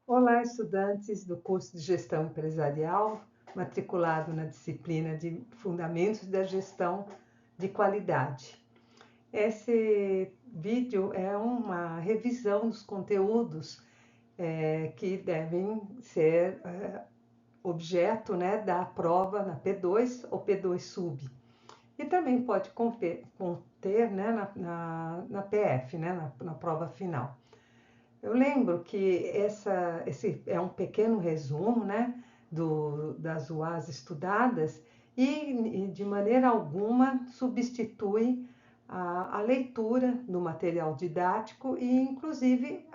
Olá, estudantes do curso de Gestão Empresarial, matriculado na disciplina de Fundamentos da Gestão de Qualidade. Esse vídeo é uma revisão dos conteúdos que devem ser objeto, né, da prova na P2 ou P2 Sub. E também pode conter, né, na PF, né, na prova final. Eu lembro que esse é um pequeno resumo, né, das UAs estudadas e de maneira alguma substitui a leitura do material didático e, inclusive,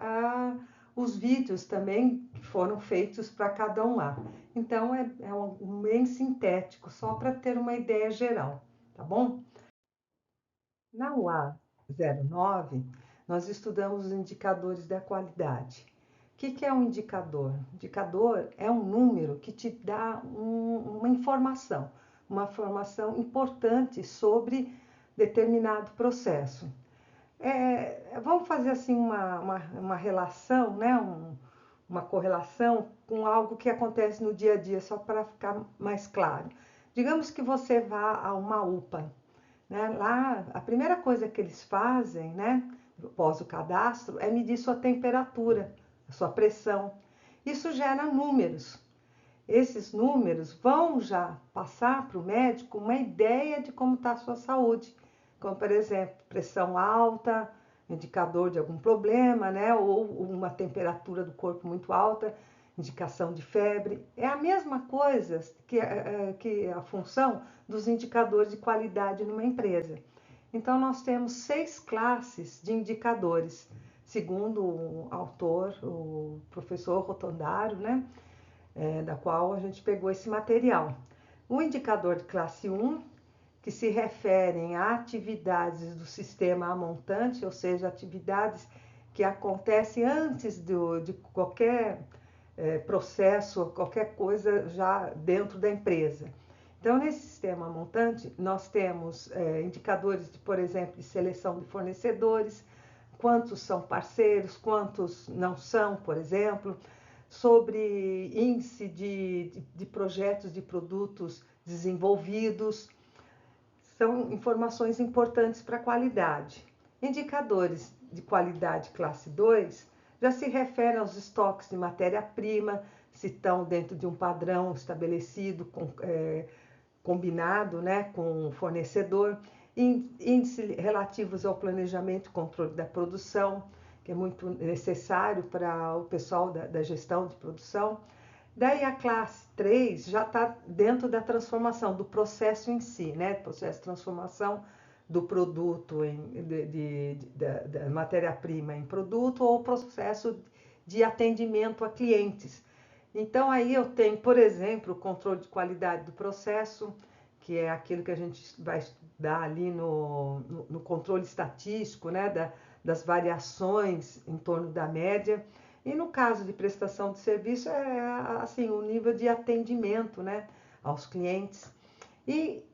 os vídeos também que foram feitos para cada um lá. Então, é um bem sintético, só para ter uma ideia geral, tá bom? Na UA 09, nós estudamos os indicadores da qualidade. O que é um indicador? Indicador é um número que te dá uma uma informação importante sobre determinado processo. Vamos fazer assim uma relação, né? Uma correlação com algo que acontece no dia a dia, só para ficar mais claro. Digamos que você vá a uma UPA, né? Lá, a primeira coisa que eles fazem, né, após o cadastro, é medir sua temperatura, a sua pressão. Isso gera números. Esses números vão já passar para o médico uma ideia de como está a sua saúde, como, por exemplo, pressão alta, indicador de algum problema, né, ou uma temperatura do corpo muito alta, indicação de febre. É a mesma coisa que a função dos indicadores de qualidade numa empresa. Então, nós temos 6 classes de indicadores, segundo o autor, o professor Rotondário, né, da qual a gente pegou esse material. O indicador de classe 1, que se referem a atividades do sistema montante, ou seja, atividades que acontecem antes de qualquer processo, qualquer coisa já dentro da empresa. Então, nesse sistema montante, nós temos indicadores, por exemplo, de seleção de fornecedores, quantos são parceiros, quantos não são, por exemplo, sobre índice de projetos de produtos desenvolvidos. São informações importantes para a qualidade. Indicadores de qualidade classe 2 já se referem aos estoques de matéria-prima, se estão dentro de um padrão estabelecido, combinado, né, com o fornecedor. Índices relativos ao planejamento e controle da produção, que é muito necessário para o pessoal da gestão de produção. Daí a classe 3 já está dentro da transformação, do processo em si, né? Processo de transformação do produto, da matéria-prima em produto, ou processo de atendimento a clientes. Então aí eu tenho, por exemplo, o controle de qualidade do processo, que é aquilo que a gente vai estudar ali no controle estatístico, né? Das variações em torno da média. E no caso de prestação de serviço, assim, o nível de atendimento, né, aos clientes. E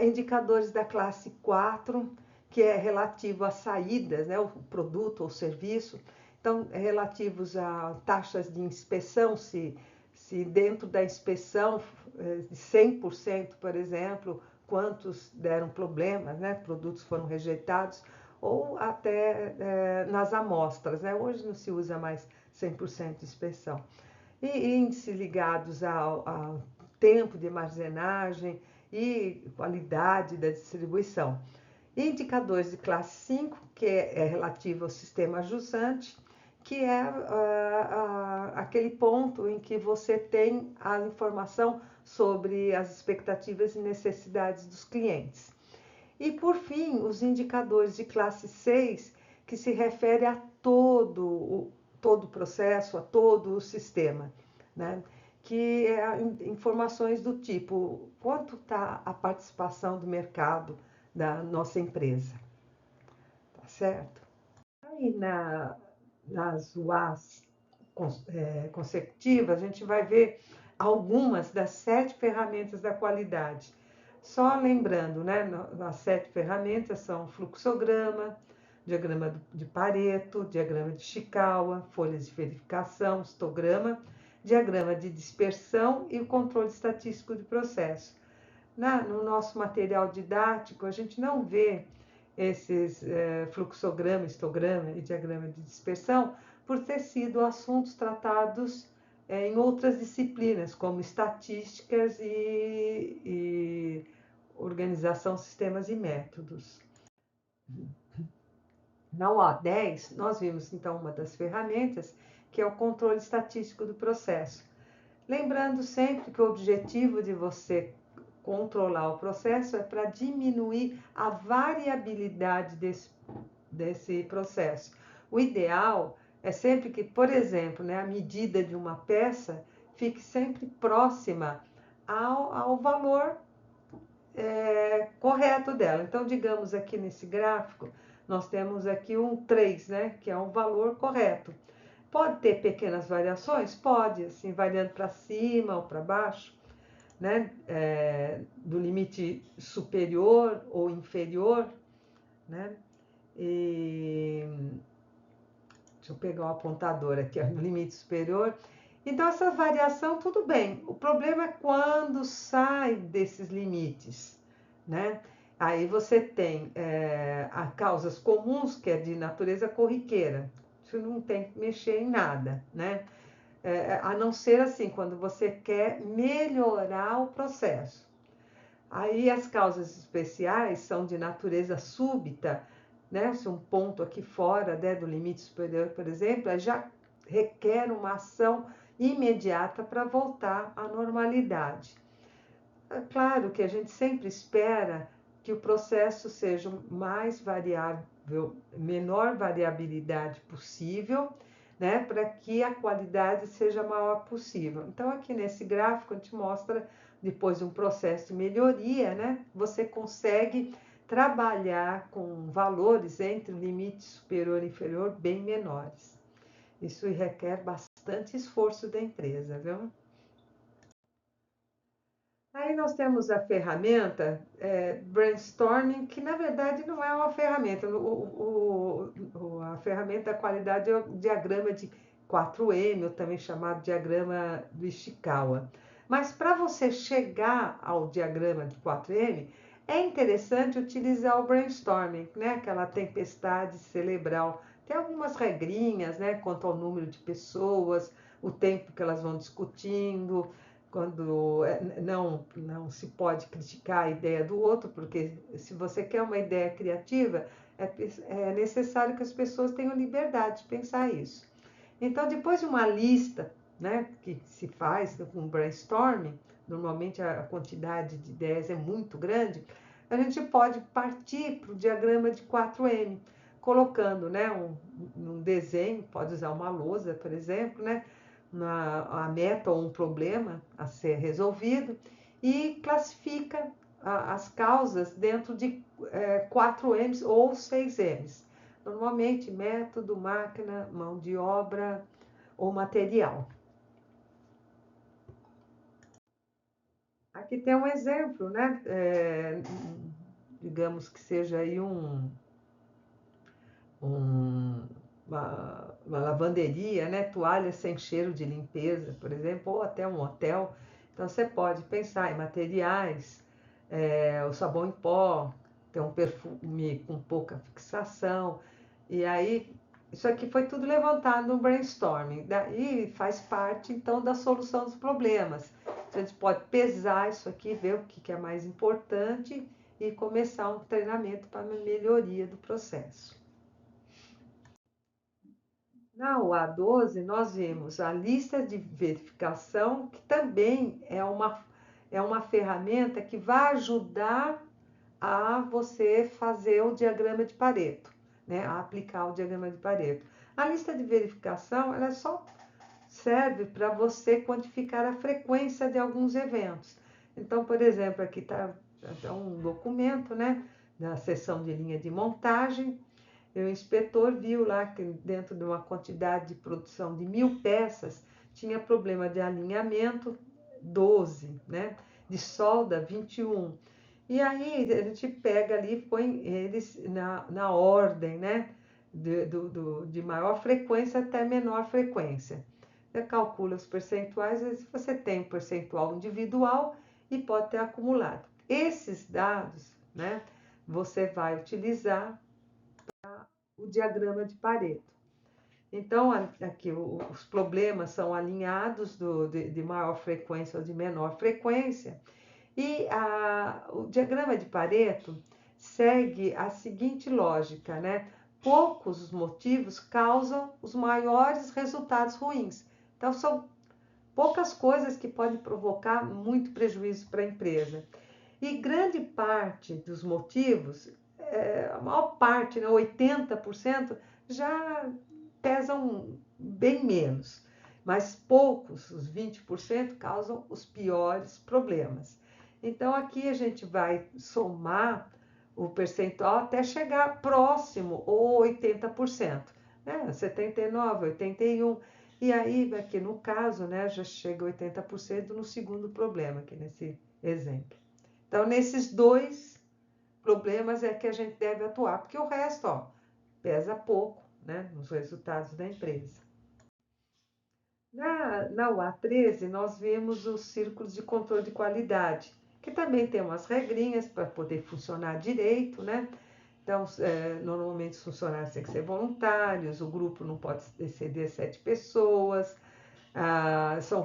indicadores da classe 4, que é relativo às saídas, né, o produto ou serviço. Então, relativos a taxas de inspeção, se dentro da inspeção de 100%, por exemplo, quantos deram problemas, né, produtos foram rejeitados, ou até nas amostras, né? Hoje não se usa mais 100% de inspeção. E índices ligados ao tempo de armazenagem e qualidade da distribuição. Indicadores de classe 5, que é relativo ao sistema jusante, que é aquele ponto em que você tem a informação sobre as expectativas e necessidades dos clientes. E, por fim, os indicadores de classe 6, que se refere a todo o processo, a todo o sistema, né? Que é informações do tipo, quanto está a participação do mercado da nossa empresa, tá certo? Aí nas UAs consecutivas, a gente vai ver algumas das 7 ferramentas da qualidade. Só lembrando, né, as 7 ferramentas são fluxograma, diagrama de Pareto, diagrama de Chikawa, folhas de verificação, histograma, diagrama de dispersão e o controle estatístico de processo. No nosso material didático, a gente não vê esses fluxograma, histograma e diagrama de dispersão por ter sido assuntos tratados em outras disciplinas, como estatísticas e organização, sistemas e métodos. Na OA10, nós vimos então uma das ferramentas, que é o controle estatístico do processo. Lembrando sempre que o objetivo de você controlar o processo é para diminuir a variabilidade desse processo. O ideal é sempre que, por exemplo, a medida de uma peça fique sempre próxima ao valor correto dela. Então, digamos aqui nesse gráfico, nós temos aqui um 3, que é um valor correto. Pode ter pequenas variações? Pode, assim, variando para cima ou para baixo, do limite superior ou inferior, E deixa eu pegar o apontador aqui, no limite superior. Então, essa variação, tudo bem. O problema é quando sai desses limites, Aí você tem causas comuns, que é de natureza corriqueira. Isso não tem que mexer em nada, a não ser assim, quando você quer melhorar o processo. Aí as causas especiais são de natureza súbita, se um ponto aqui fora do limite superior, por exemplo, já requer uma ação imediata para voltar à normalidade. É claro que a gente sempre espera que o processo seja o mais variável, menor variabilidade possível, para que a qualidade seja a maior possível. Então, aqui nesse gráfico, a gente mostra, depois de um processo de melhoria, você consegue trabalhar com valores entre o limite superior e inferior bem menores. Isso requer bastante esforço da empresa, viu? Aí nós temos a ferramenta Brainstorming, que na verdade não é uma ferramenta. A ferramenta da qualidade é o diagrama de 4M, ou também chamado diagrama do Ishikawa. Mas para você chegar ao diagrama de 4M, é interessante utilizar o Brainstorming, aquela tempestade cerebral. Tem algumas regrinhas, quanto ao número de pessoas, o tempo que elas vão discutindo, quando não se pode criticar a ideia do outro, porque se você quer uma ideia criativa, é necessário que as pessoas tenham liberdade de pensar isso. Então, depois de uma lista, que se faz com brainstorming, normalmente a quantidade de ideias é muito grande, a gente pode partir para o diagrama de 4M, colocando um desenho, pode usar uma lousa, por exemplo, a meta ou um problema a ser resolvido e classifica as causas dentro de 4M's ou 6M's. Normalmente, método, máquina, mão de obra ou material. Aqui tem um exemplo, digamos que seja aí uma lavanderia, toalha sem cheiro de limpeza, por exemplo, ou até um hotel. Então, você pode pensar em materiais, o sabão em pó, tem um perfume com pouca fixação, e aí, isso aqui foi tudo levantado no brainstorming, daí faz parte, então, da solução dos problemas. A gente pode pesar isso aqui, ver o que é mais importante e começar um treinamento para a melhoria do processo. Na OA12, nós vimos a lista de verificação, que também é uma ferramenta que vai ajudar a você fazer o diagrama de Pareto, a aplicar o diagrama de Pareto. A lista de verificação, ela só serve para você quantificar a frequência de alguns eventos. Então, por exemplo, aqui está um documento, da seção de linha de montagem. O inspetor viu lá que dentro de uma quantidade de produção de 1000 peças, tinha problema de alinhamento 12, de solda 21. E aí a gente pega ali e põe eles na ordem, né? De maior frequência até menor frequência. Você calcula os percentuais, você tem um percentual individual e pode ter acumulado. Esses dados, né, você vai utilizar o diagrama de Pareto. Então, aqui os problemas são alinhados de maior frequência ou de menor frequência, e o diagrama de Pareto segue a seguinte lógica, né? Poucos motivos causam os maiores resultados ruins. Então, são poucas coisas que podem provocar muito prejuízo para a empresa. E grande parte dos motivos, a maior parte, né, 80%, já pesam bem menos. Mas poucos, os 20%, causam os piores problemas. Então, aqui a gente vai somar o percentual até chegar próximo ou 80%, né? 79, 81. E aí, aqui no caso, né, já chega a 80% no segundo problema, aqui nesse exemplo. Então, nesses dois problemas é que a gente deve atuar, porque o resto, ó, pesa pouco, né, nos resultados da empresa. Na UA13, nós vimos os círculos de controle de qualidade, que também tem umas regrinhas para poder funcionar direito, né? Então, normalmente os funcionários têm que ser voluntários, o grupo não pode exceder 7 pessoas, são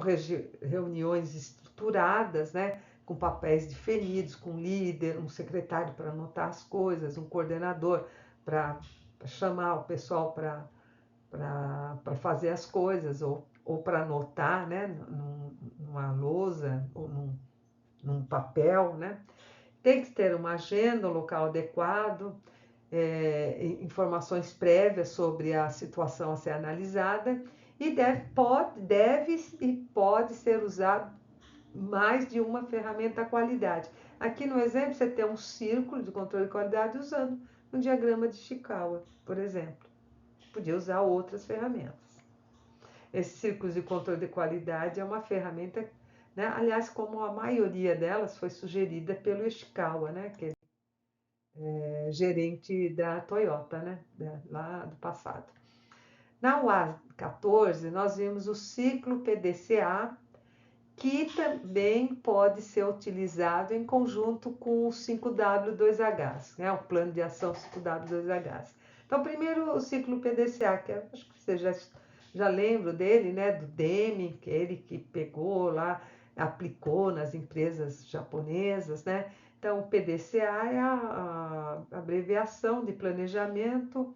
reuniões estruturadas, né? Com papéis definidos, com líder, um secretário para anotar as coisas, um coordenador para chamar o pessoal para fazer as coisas, ou para anotar, né? Numa lousa ou num papel, né? Tem que ter uma agenda, um local adequado, informações prévias sobre a situação a ser analisada e deve e pode ser usado mais de uma ferramenta da qualidade. Aqui no exemplo você tem um círculo de controle de qualidade usando um diagrama de Ishikawa, por exemplo. Podia usar outras ferramentas. Esse círculo de controle de qualidade é uma ferramenta, né? Aliás, como a maioria delas foi sugerida pelo Ishikawa, né? Que gerente da Toyota, né? Lá do passado. Na UA14, nós vimos o ciclo PDCA, que também pode ser utilizado em conjunto com o 5W2H, né? O plano de ação 5W2H. Então, primeiro o ciclo PDCA, que acho que você já lembra dele, né? Do Deming, que é ele que pegou lá, aplicou nas empresas japonesas, né? Então, o PDCA é a abreviação de planejamento,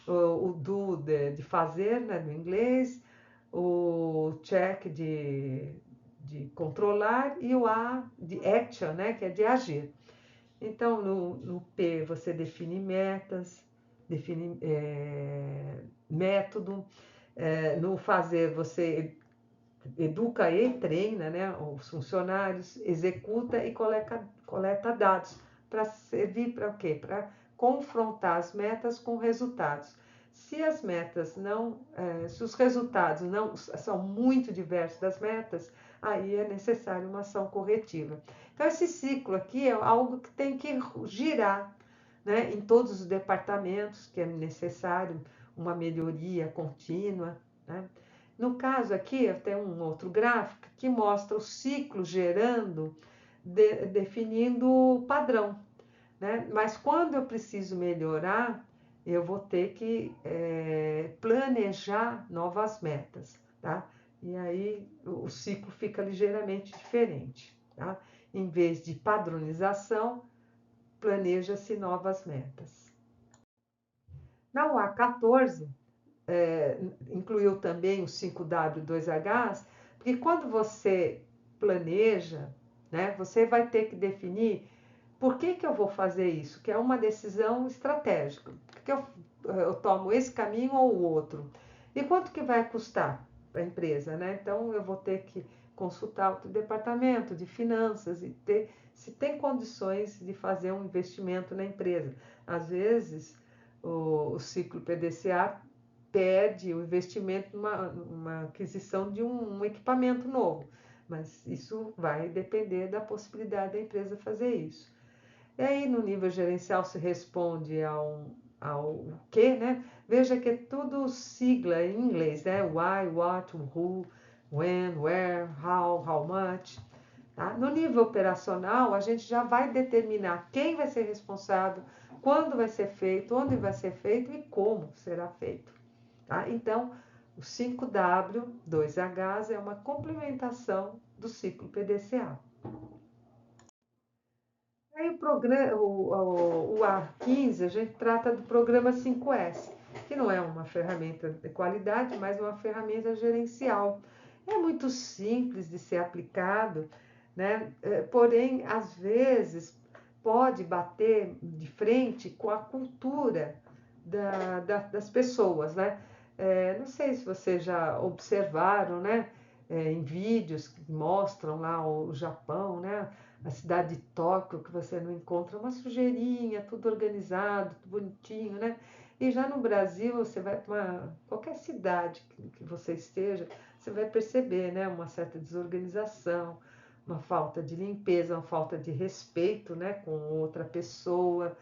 o do de fazer, né, do inglês, o check de controlar e o A de action, né, que é de agir. Então, no P você define metas, define método, no fazer você educa e treina, né, os funcionários, executa e coleta dados para servir para o quê? Para confrontar as metas com resultados. Se as metas não, se os resultados não são muito diversos das metas, aí é necessário uma ação corretiva. Então, esse ciclo aqui é algo que tem que girar, né, em todos os departamentos, que é necessário uma melhoria contínua, né? No caso aqui, eu tenho um outro gráfico que mostra o ciclo gerando, definindo o padrão, né? Mas quando eu preciso melhorar, eu vou ter que planejar novas metas, tá? E aí o ciclo fica ligeiramente diferente, tá? Em vez de padronização, planeja-se novas metas. Na UA14, incluiu também o 5W2H, porque quando você planeja, né, você vai ter que definir por que eu vou fazer isso, que é uma decisão estratégica. Por que eu tomo esse caminho ou o outro? E quanto que vai custar para a empresa, né? Então, eu vou ter que consultar outro departamento de finanças e ter se tem condições de fazer um investimento na empresa. Às vezes, o ciclo PDCA pede o investimento numa aquisição de um equipamento novo, mas isso vai depender da possibilidade da empresa fazer isso. E aí, no nível gerencial, se responde ao que, né? Veja que é tudo sigla em inglês, né? Why, what, who, when, where, how much. Tá? No nível operacional, a gente já vai determinar quem vai ser responsável, quando vai ser feito, onde vai ser feito e como será feito. Tá? Então, o 5W, 2Hs é uma complementação do ciclo PDCA. Aí o A15, a gente trata do programa 5S, que não é uma ferramenta de qualidade, mas uma ferramenta gerencial. É muito simples de ser aplicado, né? Porém, às vezes, pode bater de frente com a cultura das pessoas, né? Não sei se vocês já observaram, né? Em vídeos que mostram lá o Japão, né? A cidade de Tóquio, que você não encontra uma sujeirinha, tudo organizado, tudo bonitinho, né? E já no Brasil, você vai para qualquer cidade que você esteja, você vai perceber, né? Uma certa desorganização, uma falta de limpeza, uma falta de respeito, né? Com outra pessoa,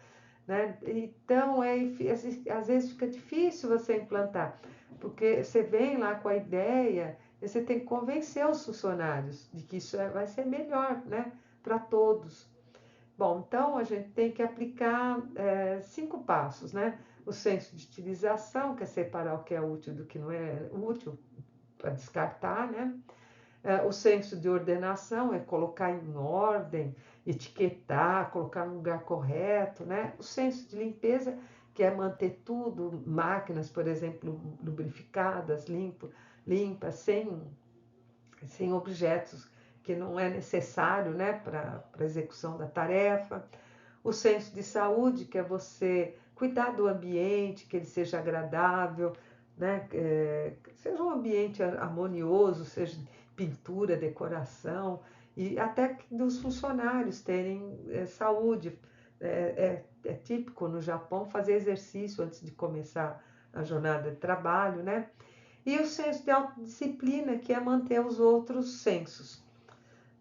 né? Então, às vezes fica difícil você implantar, porque você vem lá com a ideia e você tem que convencer os funcionários de que isso vai ser melhor, né? Para todos. Bom, então a gente tem que aplicar 5 passos, né? O senso de utilização, que é separar o que é útil do que não é útil, para descartar, né? O senso de ordenação é colocar em ordem, etiquetar, colocar no lugar correto, né? O senso de limpeza, que é manter tudo, máquinas, por exemplo, lubrificadas, limpas, sem objetos que não é necessário, né, para a execução da tarefa. O senso de saúde, que é você cuidar do ambiente, que ele seja agradável, né, seja um ambiente harmonioso, seja pintura, decoração, e até dos funcionários terem saúde. É típico no Japão fazer exercício antes de começar a jornada de trabalho, né? E o senso de autodisciplina, que é manter os outros sensos,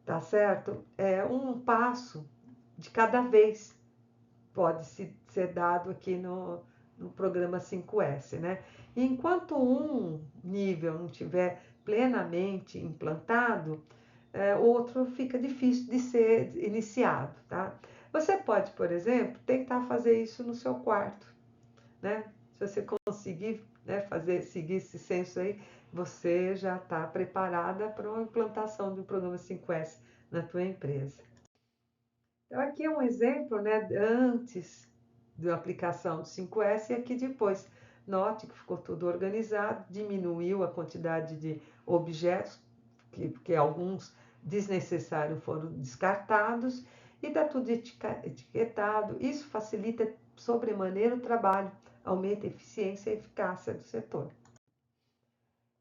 tá certo? É um passo de cada vez pode ser dado aqui no programa 5S, né? E enquanto um nível não tiver plenamente implantado, outro fica difícil de ser iniciado, tá? Você pode, por exemplo, tentar fazer isso no seu quarto, né? Se você conseguir, né, seguir esse senso aí, você já está preparada para a implantação do programa 5S na tua empresa. Então, aqui é um exemplo, né, antes da aplicação do 5S e aqui depois. Note que ficou tudo organizado, diminuiu a quantidade de objetos, porque alguns desnecessários foram descartados, e está tudo etiquetado. Isso facilita sobremaneira o trabalho, aumenta a eficiência e a eficácia do setor.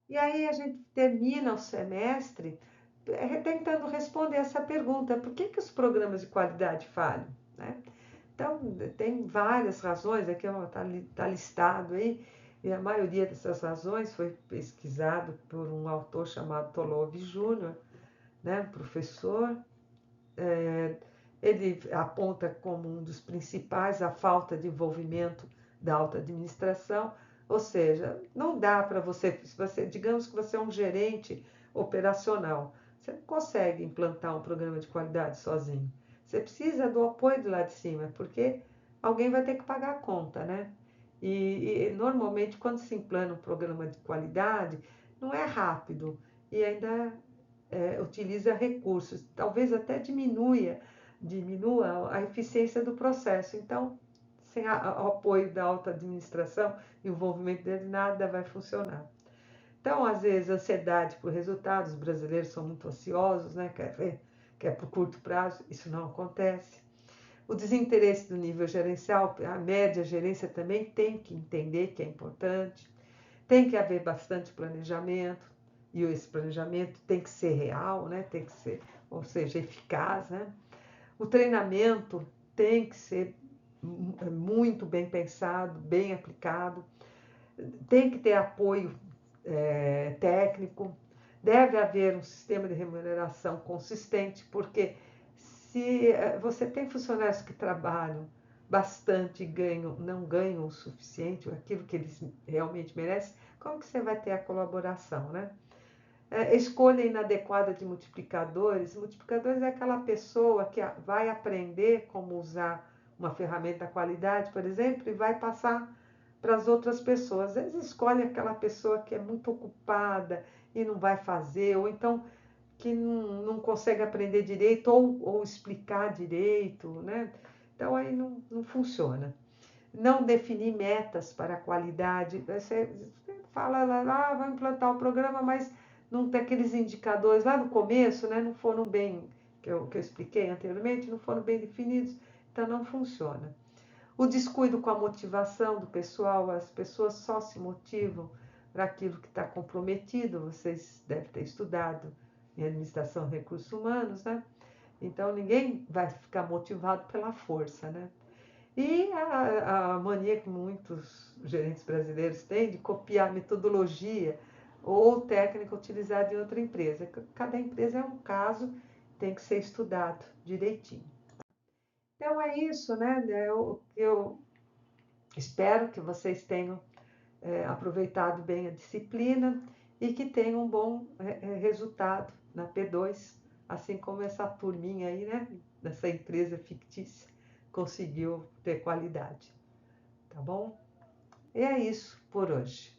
E aí a gente termina o semestre tentando responder essa pergunta: por que os programas de qualidade falham? Né? Então, tem várias razões, aqui está listado aí, e a maioria dessas razões foi pesquisado por um autor chamado Tolov Júnior, né, professor. Ele aponta como um dos principais a falta de envolvimento da alta administração, ou seja, não dá para você, digamos que você é um gerente operacional, você não consegue implantar um programa de qualidade sozinho. Você precisa do apoio de lá de cima, porque alguém vai ter que pagar a conta, né? E normalmente quando se implanta um programa de qualidade, não é rápido e ainda utiliza recursos, talvez até diminua a eficiência do processo. Então, sem o apoio da alta administração e o envolvimento dele, nada vai funcionar. Então, às vezes, ansiedade por resultados, os brasileiros são muito ansiosos, né? Quer por curto prazo, isso não acontece. O desinteresse do nível gerencial, a média gerência também tem que entender que é importante. Tem que haver bastante planejamento, e esse planejamento tem que ser real, né? Tem que ser, ou seja, eficaz, né? O treinamento tem que ser muito bem pensado, bem aplicado, tem que ter apoio técnico, deve haver um sistema de remuneração consistente, porque Se você tem funcionários que trabalham bastante e não ganham o suficiente, aquilo que eles realmente merecem, como que você vai ter a colaboração, né? Escolha inadequada de multiplicadores. Multiplicadores é aquela pessoa que vai aprender como usar uma ferramenta da qualidade, por exemplo, e vai passar para as outras pessoas. Às vezes escolhe aquela pessoa que é muito ocupada e não vai fazer, ou então que não consegue aprender direito ou explicar direito, né? Então aí não funciona. Não definir metas para a qualidade. Você fala lá, vai implantar o programa, mas não tem aqueles indicadores lá no começo, né? Não foram bem, que eu expliquei anteriormente, não foram bem definidos, então não funciona. O descuido com a motivação do pessoal, as pessoas só se motivam para aquilo que está comprometido. Vocês devem ter estudado em administração de recursos humanos, né? Então ninguém vai ficar motivado pela força, né? E a mania que muitos gerentes brasileiros têm de copiar a metodologia ou técnica utilizada em outra empresa. Cada empresa é um caso, tem que ser estudado direitinho. Então é isso, né? Eu espero que vocês tenham aproveitado bem a disciplina e que tenham um bom resultado na P2, assim como essa turminha aí, né? Dessa empresa fictícia conseguiu ter qualidade. Tá bom? E é isso por hoje.